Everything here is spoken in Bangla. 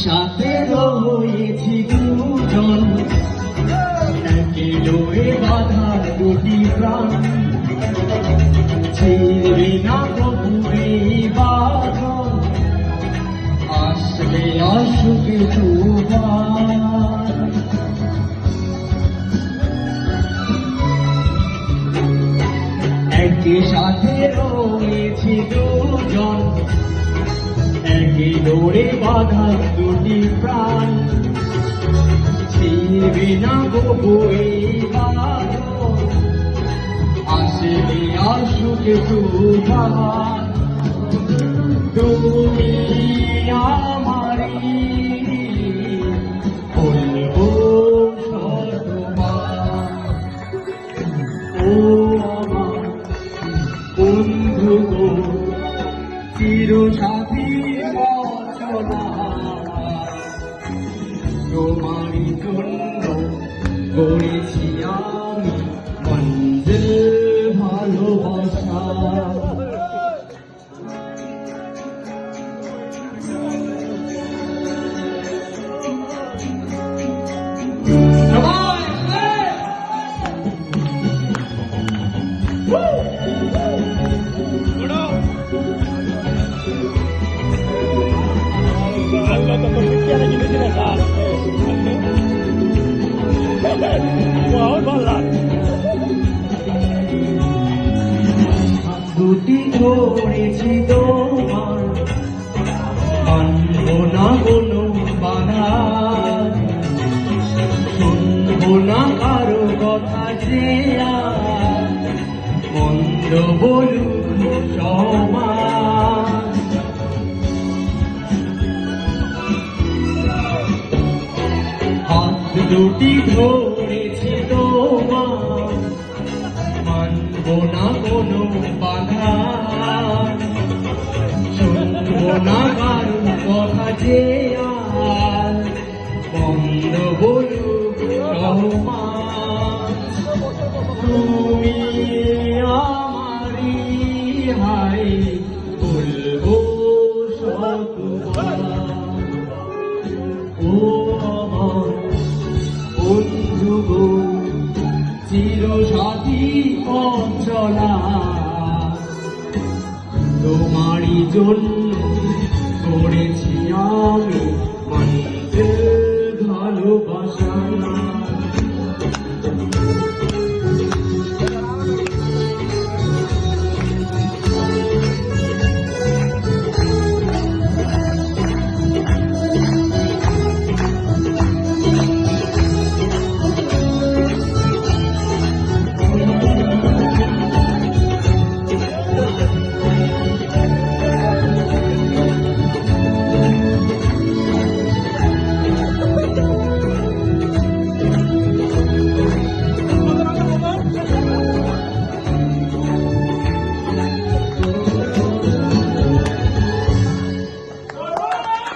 সাথে রয়েছি দুজন, একই ডোরে বাঁধা দুটি প্রাণ, ছিড়বে না কবুরে বাঁধন, আসবে অসুখে তুফান। একই সাথে রয়েছি দুজন, একই ডোরে বাঁধা দুটি প্রাণ, ছিড়বে না কবুরে বাঁধন, আসবে অসুখে তুফান। তুমি আমারি বলবো শতবার, ও আমার বন্ধু গো, চির সাথী বচনা, তোমারই জন্য গড়েছি আমি মঞ্জিল ভালোবাসা। দুটি ধরেছি তোমার, মানব না কোনো বাধা, শুনবো না কারো কথা যে আর মন্দ বলুক সমাজ। হাত দুটি ধরেছি তোমার, মানব না কোনো বাধা, শুনবো না কারো কথা যে আর বন্ধ বলুক সমাজ। তুমি আমারি হাই বলবো শতবার, ও আমার বন্ধু গো, চির সাথী অচলা, তোমারই জন্য করেছি আমি